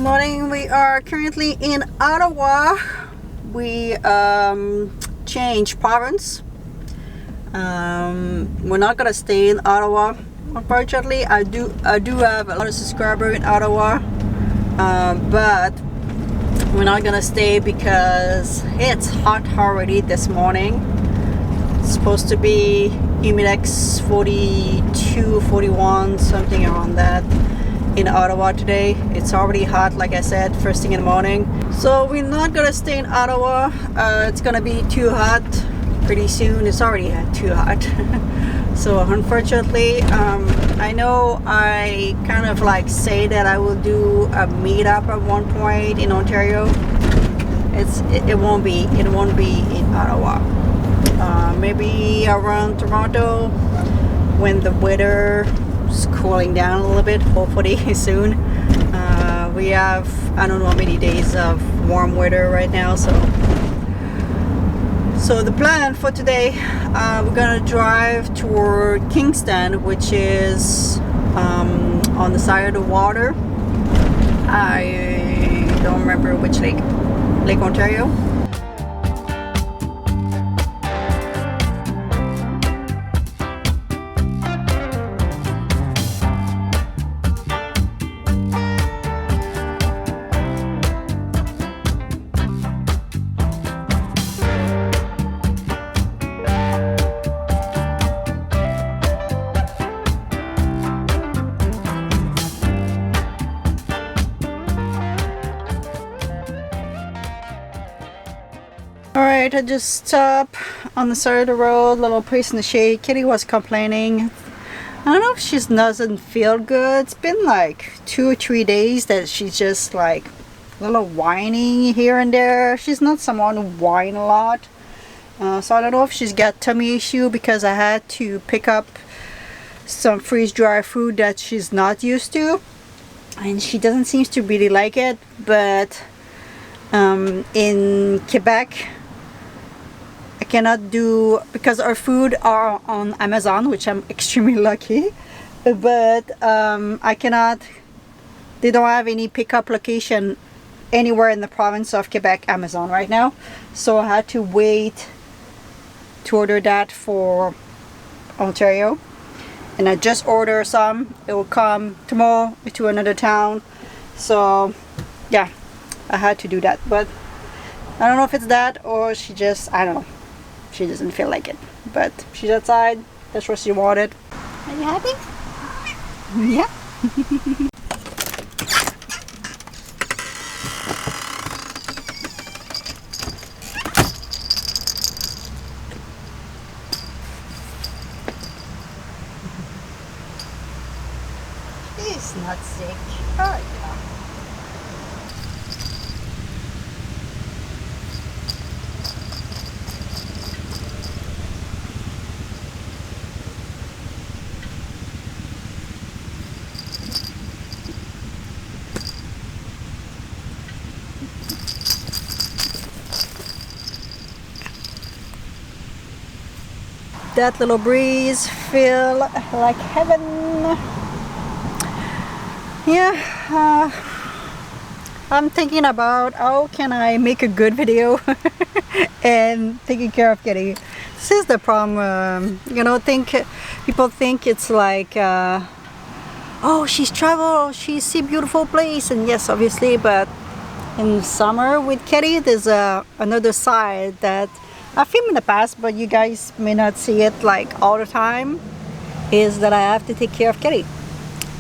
morning. We are currently in Ottawa. We changed province. We're not gonna stay in Ottawa. Unfortunately, I do have a lot of subscribers in Ottawa, but we're not gonna stay because it's hot already this morning. It's supposed to be humidex 42, 41, something around that in Ottawa today. It's already hot, like I said, first thing in the morning. So we're not gonna stay in Ottawa. It's gonna be too hot pretty soon. It's already too hot. So unfortunately, I know I kind of like say that I will do a meetup at one point in Ontario. It won't be in Ottawa. Maybe around Toronto when the weather is cooling down a little bit, hopefully soon. We have, I don't know how many days of warm weather right now, so the plan for today, we're gonna drive toward Kingston, which is on the side of the water. I don't remember which lake Ontario. Alright, I just stopped on the side of the road, little place in the shade. Kitty was complaining. I don't know if she doesn't feel good. It's been like 2 or 3 days that she's just like a little whining here and there. She's not someone who whine a lot. So I don't know if she's got tummy issue because I had to pick up some freeze-dry food that she's not used to. And she doesn't seem to really like it. But in Quebec, I cannot do, because our food are on Amazon, which I'm extremely lucky, but I cannot, they don't have any pickup location anywhere in the province of Quebec Amazon right now, so I had to wait to order that for Ontario, and I just ordered some. It will come tomorrow to another town, so yeah, I had to do that. But I don't know if it's that or she just, I don't know, she doesn't feel like it. But she's outside, that's what she wanted. Are you happy? Yeah. He's not sick. Oh yeah. That little breeze feel like heaven. Yeah, I'm thinking about how can I make a good video and taking care of Kitty. This is the problem. You know, people think it's like oh, she's traveled, she see beautiful place, and yes, obviously, but in summer with Kitty there's another side that I filmed in the past, but you guys may not see it like all the time, is that I have to take care of Kitty.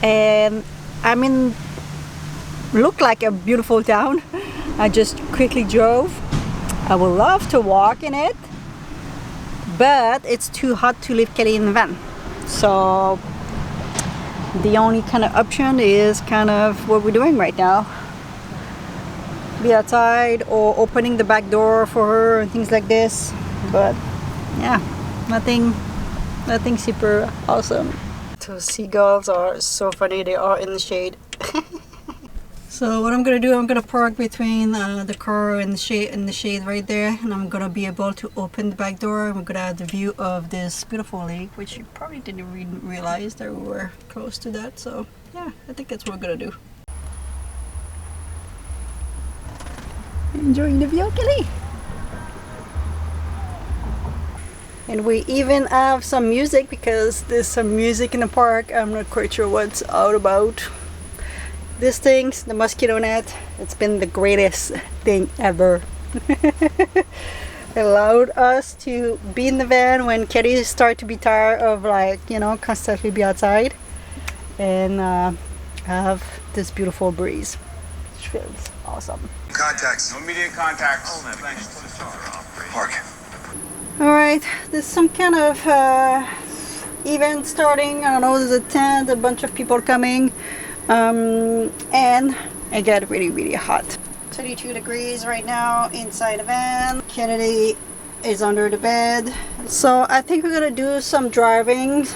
And I mean, look like a beautiful town. I just quickly drove. I would love to walk in it, but it's too hot to leave Kitty in the van. So the only kind of option is kind of what we're doing right now. Be outside or opening the back door for her and things like this, but yeah, nothing super awesome. Those seagulls are so funny. They are in the shade. So what I'm gonna do, I'm gonna park between the car and the shade right there, and I'm gonna be able to open the back door, and we're gonna have the view of this beautiful lake, which you probably didn't realize that we were close to that. So yeah, I think that's what we're gonna do. Enjoying the view, Kelly. And we even have some music because there's some music in the park. I'm not quite sure what's out about. This thing's the mosquito net. It's been the greatest thing ever. It allowed us to be in the van when kitties start to be tired of, like, you know, constantly be outside, and have this beautiful breeze, which feels awesome. Contacts. No immediate contacts. Oh, thanks. Park. Alright, there's some kind of event starting. I don't know, there's a tent, a bunch of people coming, and it got really, really hot. 32 degrees right now inside the van. Kennedy is under the bed. So I think we're gonna do some driving.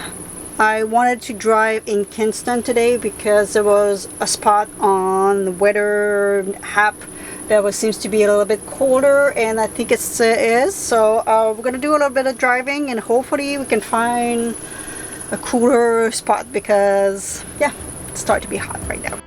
I wanted to drive in Kingston today because there was a spot on the weather app that seems to be a little bit colder, and I think it is. So we're gonna do a little bit of driving, and hopefully we can find a cooler spot because, yeah, it's starting to be hot right now.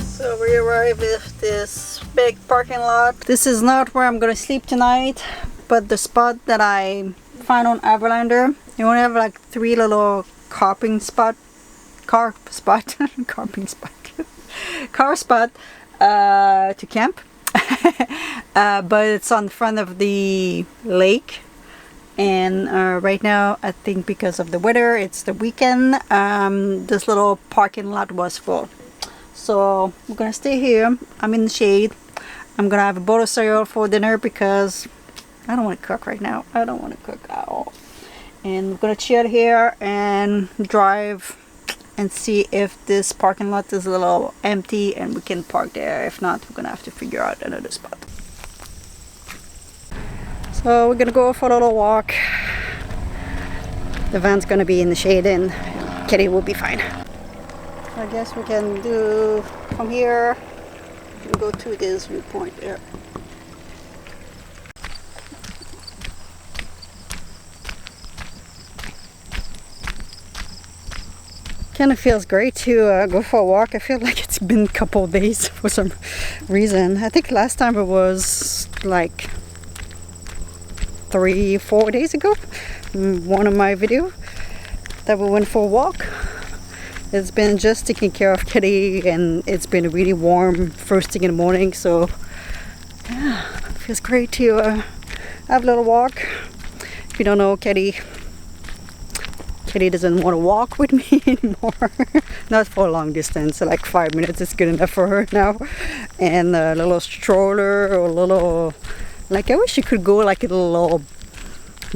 So we arrived at this big parking lot. This is not where I'm gonna sleep tonight, but the spot that I found on Overlander. You only have like 3 little car spot to camp. But it's on front of the lake, and right now I think because of the weather, it's the weekend, this little parking lot was full. So we're gonna stay here. I'm in the shade. I'm gonna have a bowl of cereal for dinner because I don't want to cook right now. I don't want to cook at all. And we're gonna chill here and drive and see if this parking lot is a little empty and we can park there. If not, we're gonna have to figure out another spot. So we're gonna go for a little walk. The van's gonna be in the shade and Kitty will be fine. I guess we can do from here and go to this viewpoint there. Kind of feels great to go for a walk. I feel like it's been a couple of days for some reason. I think last time it was like 3-4 days ago. One of my videos that we went for a walk. It's been just taking care of Kitty, and it's been really warm first thing in the morning, so yeah, it feels great to have a little walk. If you don't know, Kitty doesn't want to walk with me anymore. Not for a long distance, so like 5 minutes is good enough for her now. And a little stroller or a little, like, I wish she could go like a little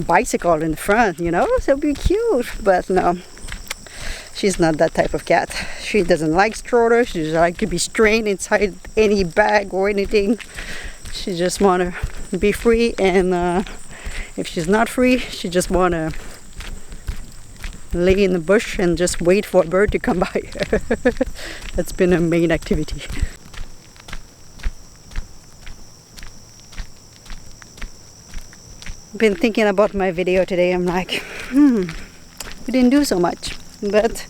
bicycle in the front, you know, so it'd be cute, but no. She's not that type of cat. She doesn't like strollers. She doesn't like to be strained inside any bag or anything. She just want to be free, and if she's not free, she just want to lay in the bush and just wait for a bird to come by. That's been her main activity. Been thinking about my video today. I'm like, we didn't do so much. But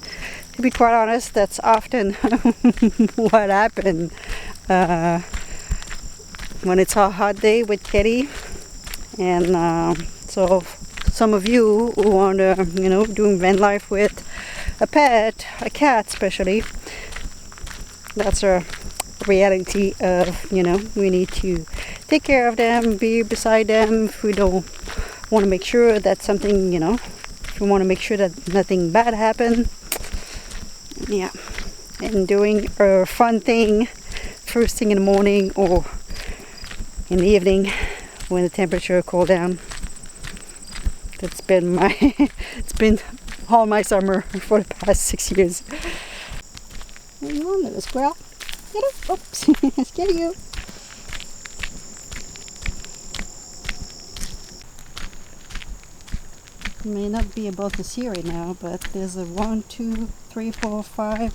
to be quite honest, that's often what happened when it's a hot day with Kitty. And so some of you who want to, you know, doing van life with a pet, a cat especially, that's a reality of, you know, we need to take care of them, be beside them. If we don't want to make sure that something, you know, we want to make sure that nothing bad happens. Yeah, and doing a fun thing first thing in the morning or in the evening when the temperature cool down. That's been my it's been all my summer for the past 6 years. What are you on, little squirrel? Get it? Oops, I scared you. may not be able to see right now, but there's a 1, 2, 3, 4, 5.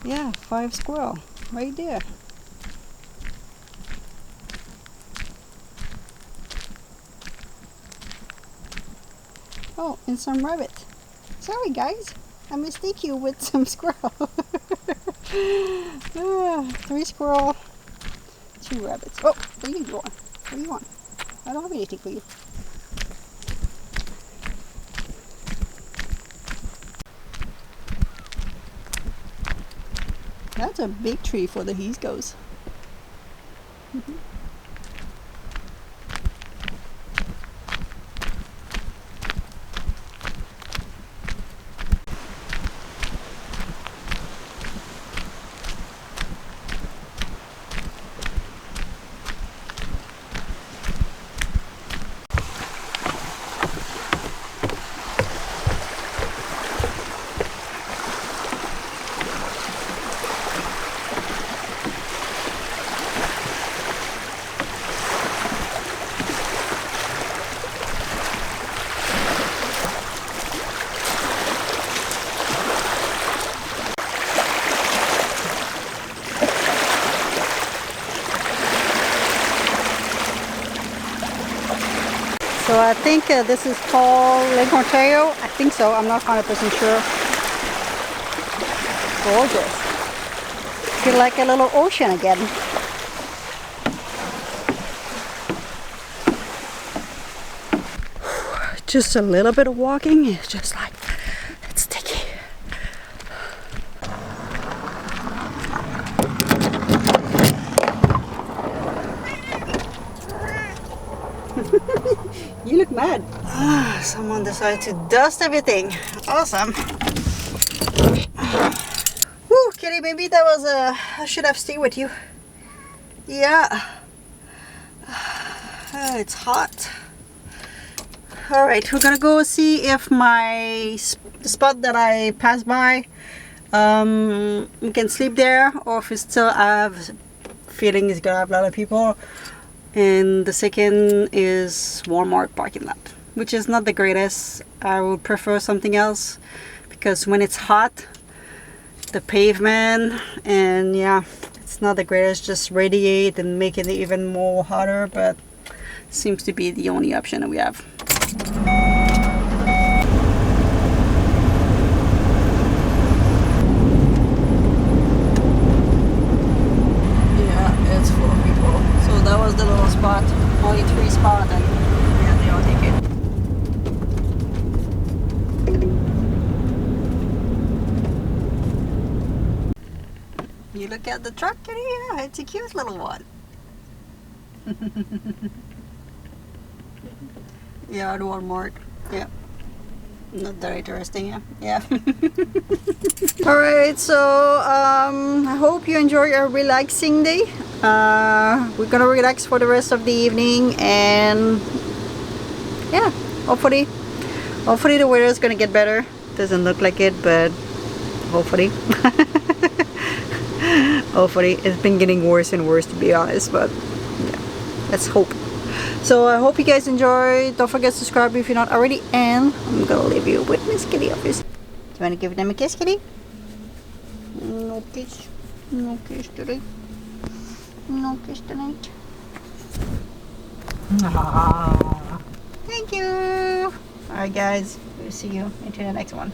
Yeah, 5 squirrel right there. Oh, and some rabbit. Sorry guys, I mistake you with some squirrel. 3 squirrel, 2 rabbits. Oh, where are you going? Where are you going? I don't have anything for you. That's a big tree for the East Coast. So I think this is called Lake Ontario. I think so. I'm not 100% sure. Gorgeous. Feel like a little ocean again. Just a little bit of walking. It's just like, it's sticky. You look mad. Someone decided to dust everything. Awesome. Woo, Kitty, maybe that was I should have stayed with you. Yeah. It's hot. Alright, we're gonna go see if the spot that I passed by, we can sleep there, or if we still have feeling it's gonna have a lot of people. And the second is Walmart parking lot, which is not the greatest. I would prefer something else, because when it's hot, the pavement, and yeah, it's not the greatest, just radiate and make it even more hotter, but seems to be the only option that we have. Yeah, it's full of people. So that was the little spot, only 3 spots, and yeah, they all take it. You look at the truck, Kitty, yeah, it's a cute little one. Yeah, at Walmart. Yeah. Not that interesting, yeah. Alright, so I hope you enjoy your relaxing day. We're gonna relax for the rest of the evening, and yeah, hopefully the weather is gonna get better. Doesn't look like it, but hopefully. Hopefully. It's been getting worse and worse, to be honest, but yeah, let's hope. So I hope you guys enjoyed. Don't forget to subscribe if you're not already, and I'm gonna leave you with Miss Kitty office. Do you want to give them a kiss, Kitty? No kiss. No kiss today. No kiss tonight. Thank you. Alright guys, we'll see you into the next one.